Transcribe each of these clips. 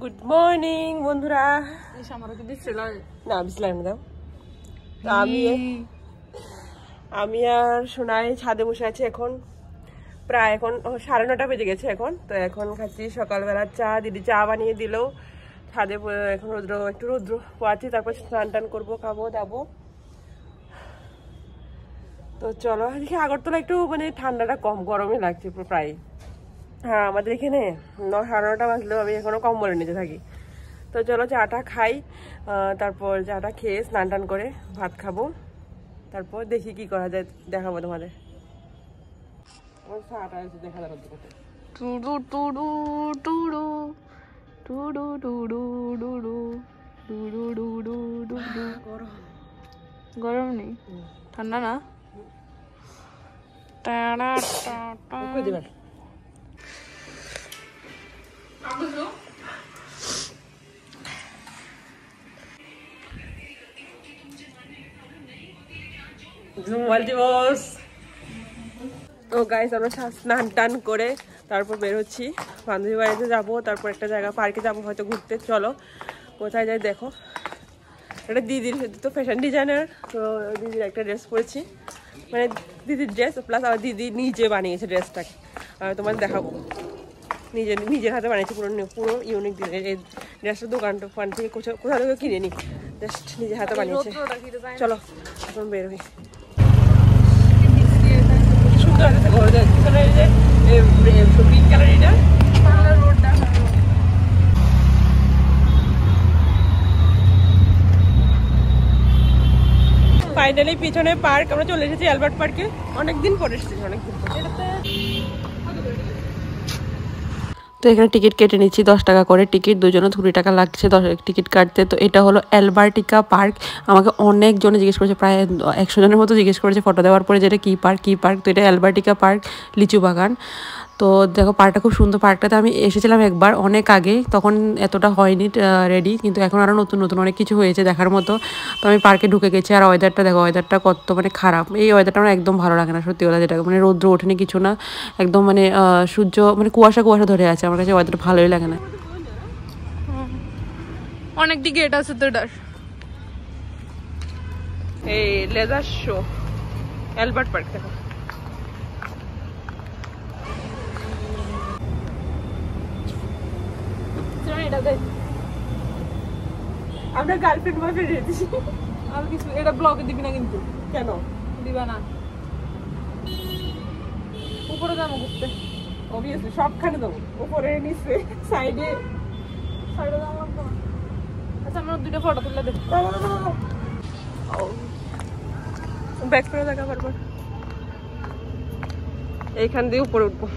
Good morning বন্ধুরা। না বিসলাম দাও। আমি আর সোনাই ছাদে বসে আছি। এখন প্রায় 9:30 বেজে গেছে এখন। তো এখন খাচ্ছি সকালবেলা চা। দিদি চা বানিয়ে দিল। ছাদে এখন একটু রৌদ্র পোয়াচ্ছি, তারপর স্নান টান করবো, খাবো দাবো। তো চলো, দেখি আগরতলা একটু মানে ঠান্ডাটা কম, গরমে লাগছে প্রায়। হ্যাঁ, আমাদের এখানে 9:30 বাজলেও আমি এখনো কম্বলের নিচে থাকি। তো চলো চাটা খাই, তারপর চাটা খেয়ে স্নান টান করে ভাত খাবো, তারপর দেখি কি করা যায়, দেখাবো তোমাদের। দেখা গরম নেই, ঠান্ডা না। তো গাইস, আমরা স্নান টান করে তারপর বের হচ্ছি, বান্ধবী বাড়িতে যাবো, তারপর একটা জায়গা পার্কে যাবো হয়তো ঘুরতে। চলো কোথায় যাই দেখো। এটা দিদির তো ফ্যাশন ডিজাইনার, তো দিদির একটা ড্রেস পরেছি, মানে দিদির ড্রেস প্লাস আমার দিদি নিজে বানিয়েছে ড্রেসটাকে। তোমার দেখাবো, নিজের হাতে বানিয়েছে, পুরো ইউনিক। এই ড্রেসটা দোকান থেকে কোথা থেকে কিনে নি, জাস্ট নিজের হাতে বানিয়েছে। চলো এখন বের হই। ফাইনালি পিছনে পার্ক, আমরা চলে এসেছি অ্যালবার্ট পার্কে। অনেকদিন পরে এসেছি, অনেকদিন পরে। তো এখানে টিকিট কেটে নিচ্ছি 10 টাকা করে টিকিট, দুজনে 20 টাকা লাগছে টিকিট কাটতে। তো এটা হলো অ্যালবার্টিকা পার্ক। আমাকে অনেকজনে জিজ্ঞেস করেছে, প্রায় 100 জনের মতো জিজ্ঞেস করেছে ফটো দেওয়ার পরে, যেটা কী পার্ক। তো এটা অ্যালবার্টিকা পার্ক, লিচু বাগান। তো দেখো পার্কটা খুব সুন্দর। পার্কটাতে আমি এসেছিলাম একবার অনেক আগে, তখন এতটা হয়নি রেডি, কিন্তু এখন আরও নতুন অনেক কিছু হয়েছে দেখার মতো। তো আমি পার্কে ঢুকে গেছি। আর ওয়েদারটা দেখো, ওয়েদারটা কত মানে খারাপ। এই ওয়েদারটা আমার একদম ভালো লাগে না সত্যি কথা যেটা, মানে রৌদ্র ওঠেনি কিছু না, একদম মানে সূর্য মানে কুয়াশা ধরে আছে। আমার কাছে ওয়েদারটা ভালোই লাগে না। অনেক দিকে এটা আছে তো, এটার এই লেজার শো অ্যালবার্ট পার্ক দেখো। আমরা গার্লফ্রেন্ড বয়ফ্রেন্ড রেখেছি। আর কিছু এটা ব্লগে দিবি না কিন্তু। কেন দিবা না? উপরে যাবো ঘুরতে, অবভিয়াসলি সবখানে যাবো, উপরে নিচে সাইডে যাবো। আচ্ছা, আমরা 2টা ফটো তুলে দেব। ব্যাক করে দেখা পারবো। এইখান দিয়ে উপরে উঠবো।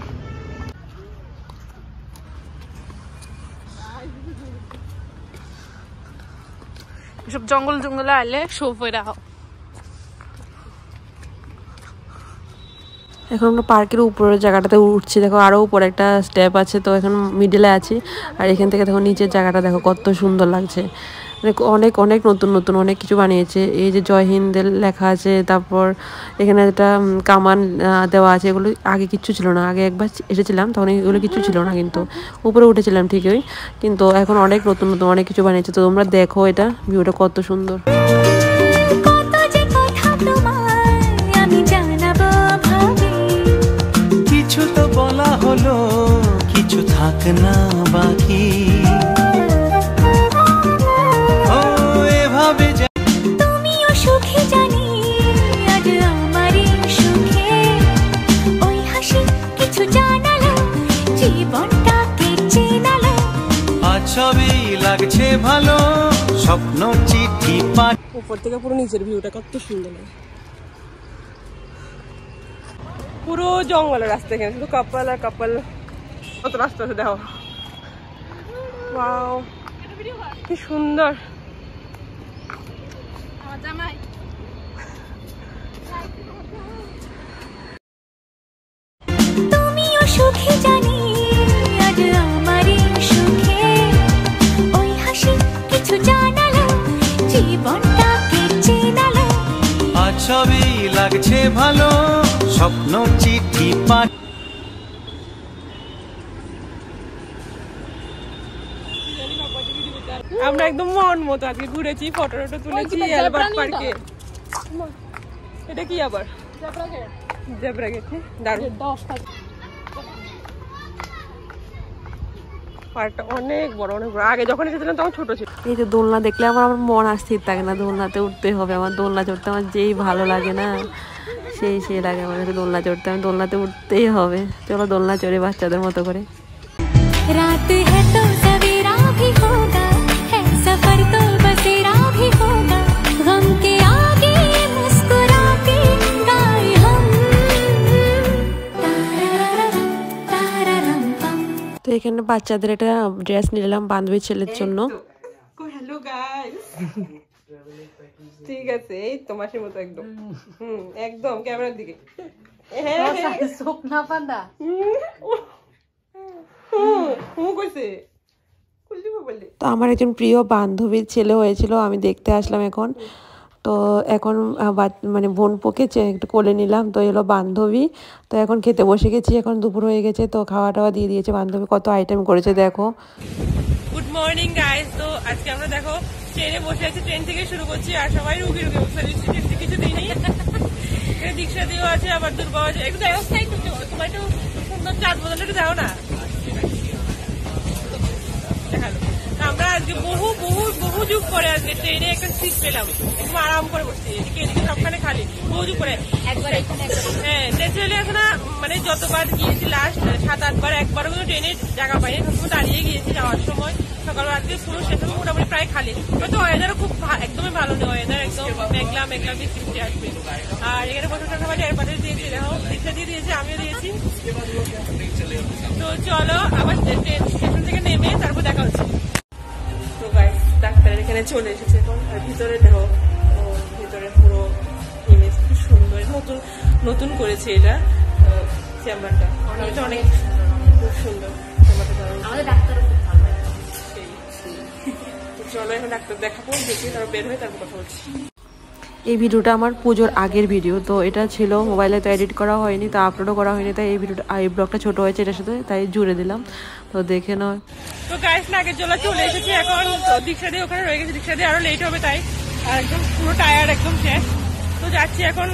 সব জঙ্গলে আইলে সোফা রাখো। এখন আমরা পার্কের উপরের জায়গাটাতে উঠছি, দেখো আরও উপরে একটা স্টেপ আছে। তো এখন মিডলে আছি, আর এখান থেকে দেখো নিচের জায়গাটা দেখো কত সুন্দর লাগছে। অনেক নতুন অনেক কিছু বানিয়েছে। এই যে জয় হিন্দের লেখা আছে, তারপর এখানে একটা কামান দেওয়া আছে। এগুলো আগে কিচ্ছু ছিল না, আগে একবার এসেছিলাম তখন এগুলো কিছু ছিল না, কিন্তু উপরে উঠেছিলাম ঠিকই, কিন্তু এখন অনেক নতুন অনেক কিছু বানিয়েছে। তো তোমরা দেখো এটা ভিউটা কত সুন্দর। কিছু তো বলা হলো, কিছু থাক না বাকি। সবই লাগছে ভালো, স্বপ্ন চিঠি পাঠ। উপর থেকে পুরো নিচের ভিউটা কত সুন্দর লাগে। পুরো জঙ্গলের রাস্তা, এখানে শুধু কাপল আর কাপল। কত রাস্তা আছে দেখো, ওয়াও কি সুন্দর। তুমিও সুখী জানি, আজ আমারই সুখে ওই হাসি কিছু জানালো, জীবনটাকে চেনালো। আজ সবই লাগছে ভালো, স্বপ্ন চিঠি পাঠ। আমরা একদম মন মতো আজকে ঘুরেছি, ফটো টটো তুলেছি অ্যালবার্ট পার্কে। এটা কি আবার জেব্রা গেট? দারুণ। পার্কটা অনেক বড়, অনেক বড়। আগে যখন এসেছিলাম তখন ছোট ছিল। এই যে দোলনা দেখলে আমার মন আর স্থির থাকে না, দোলনাতে উঠতে হবে আমার। দোলনা চড়তে আমার যেই ভালো লাগে না, সেই লাগে আমার কাছে দোলনা চড়তে। আমি দোলনাতে উঠতেই হবে। চলো দোলনা চড়ে বাচ্চাদের মতো করে। रात है तो सवेरा भी होगा, है सफर तो बसेरा भी होगा, गम के आगे मुस्कुरा के गाए हम तारारम पम। তো এখানে বাচ্চাদের একটা ড্রেস নিলাম বান্ধবী ছেলের জন্য। হ্যালো গাইস, ঠিক আছে এই তো মাসির মতো একদম। একদম ক্যামেরার দিকে। শুকনা পান্ডা তো আমার একজন প্রিয় বান্ধবীর ছেলে হয়েছিল, আমি দেখতে আসলাম এখন। তো এখন মানে বোন পোকে একটু কোলে নিলাম। তো এলো বান্ধবী। তো এখন খেতে বসে গেছি, এখন দুপুর হয়ে গেছে। তো খাওয়া টাওয়া দিয়ে দিয়েছে বান্ধবী, কত আইটেম করেছে দেখো। Good morning guys. তো আজকে আমরা দেখো ট্রেনে বসে আছি, ট্রেন থেকে শুরু করছি। আর সবাই রুগী অবস্থা দিচ্ছি, ট্রেন কিছু দিই নেই। দীক্ষা দিয়েও আছে, আবার দুর্গা আছে। একটু ব্যবস্থাই তোমার একটু সুন্দর চাট বদলে একটু দাও না। আমরা আজকে বহু যুগ পরে আজকে ট্রেনে একটা সিট পেলাম, একদম আরাম করে বসছি। এদিকে সবখানে খালি, বহু যুগ পরে একবার। হ্যাঁ ন্যাচারালি এখন মানে যতবার গিয়েছি লাস্ট 7-8 বার, একবারও কিন্তু ট্রেনের জায়গা পাইনি, সবসময় দাঁড়িয়ে গিয়েছি যাওয়ার সময়। সকালবেলা আজকে পুরো স্টেশন মোটামুটি প্রায় খালি। হয়তো ওয়েদারও খুব একদমই ভালো নেই, ওয়েদার একদম মেঘলা বৃষ্টি আসবে। আর এখানে বসে সবাই এয়ারপোর্টে দিয়েছি, দেখো রিক্সা দিয়ে দিয়েছে, আমিও দিয়েছি। তো চলো আবার স্টেশন থেকে নেমে তারপর দেখা হচ্ছে। তো গাইস ডাক্তারের এখানে চলে এসেছে এখন। আর ভিতরে দেখো, ভিতরে পুরো ইমেজ খুব সুন্দর, নতুন করেছে এটা চেম্বারটা। অনেক খুব সুন্দর চেম্বারটা। চলো এখন ডাক্তার দেখাবো, দেখি তারপর বের হয়ে তারপর কথা বলছি। এই ভিডিওটা আমার পুজোর আগের ভিডিও, তো এটা ছিল মোবাইলে, তো এডিট করা হয়নি, তো আপলোডও করা হয়নি, তাই এই ভিডিওটা এই ব্লগটা ছোট হয়েছে এটার সাথে, তাই জুড়ে দিলাম। তো দেখে নাও। তো গাইস নাগের জলা চলে এসেছি এখন। তো দীক্ষা দিয়ে ওখানে রয়ে গেছে, দীক্ষা দিয়ে আরো লেট হবে, তাই আর একদম পুরো টায়ার্ড একদম শেষ। তো যাচ্ছি এখন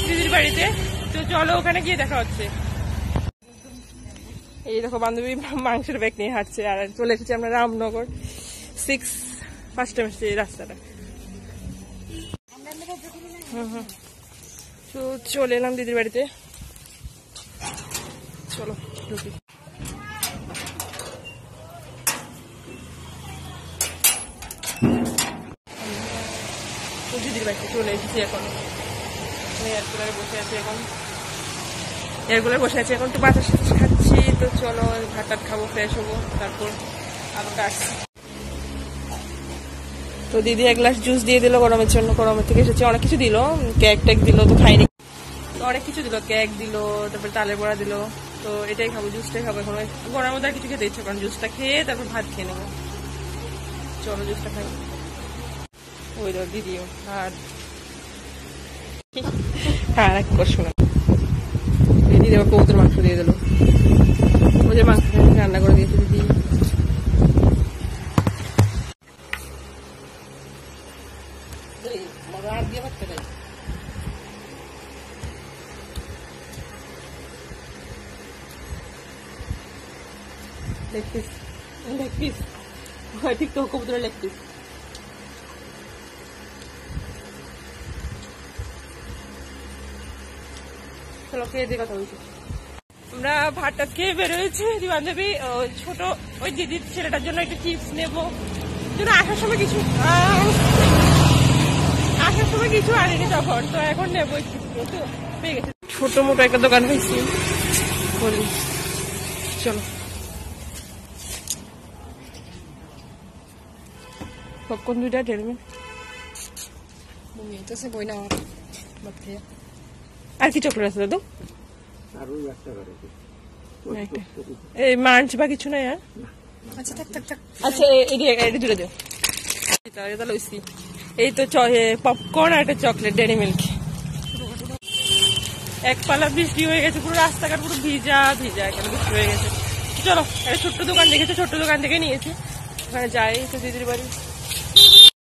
দিদির বাড়িতে। তো চলো ওখানে গিয়ে দেখা হচ্ছে। এই দেখো বান্ধবী মাংসের ব্যাগ নিয়ে হাঁটছে। আর চলে এসেছি আমরা রামনগর 6 ফার্স্ট টাইম এসেছি এই রাস্তাটা। তো চলে এলাম দিদির বাড়িতে, চলো ঢুকি। তো দিদির বাড়িতে চলে এসেছি এখন। এয়ারকুলারে বসে আছি এখন, একটু বাতাস খাচ্ছি। তো চলো ভাত টাত খাবো, ফ্রেশ হবো, তারপর আবার আসছি। তো দিদি এক গ্লাস জুস দিয়ে দিল গরমের জন্য, গরমের থেকে এসেছে। অনেক কিছু দিল, কেক টেক দিল, তো খাইনি। তো অনেক কিছু দিল, কেক দিল, তারপর তালের বড়া দিল। তো এটাই খাবো, জুসটাই খাবো এখন। গরমের মধ্যে আর কিছু খেতে ইচ্ছে কারণ জুসটা খেয়ে তারপর ভাত খেয়ে নেবো। চলো জুসটা খাই। ওই ধর দিদিও আর হ্যাঁ এক করছো না, দিদি আবার কবুতর মাংস দিয়ে দিল। ওই যে মাংস রান্না করে দিয়েছে দিদি। লেগ পিস ঠিক তো, কবুতরের লেগ পিস। চলো খেয়ে দিয়ে কথা বলছি। আমরা ভাতটা খেয়ে বেরোয়েছি বান্ধবী। ছোট ওই দিদির ছেলেটার জন্য একটা চিপস নেবো, জন্য আসার সময় কিছু আনিনি তখন। তো এখন নেবো চিপস, তো পেয়ে গেছে। ছোট মোটো একটা দোকান হয়েছি বলি। চলো পপকর্ন 2টা টেলমেন বই না। আর কি চকলেট আছে দাদু? এই মাঞ্চ বা কিছু নাই? আচ্ছা আচ্ছা এটি দূরে দিও। এই তো পপকর্ন আর একটা চকলেট ডেয়ারি মিল্ক। এক পালা বৃষ্টি হয়ে গেছে, পুরো রাস্তাঘাট পুরো ভিজা এখানে বৃষ্টি হয়ে গেছে। চলো একটা ছোট্ট দোকান দেখেছি, ছোট্ট দোকান থেকে নিয়েছি। ওখানে যাই তো দিদির বাড়ি।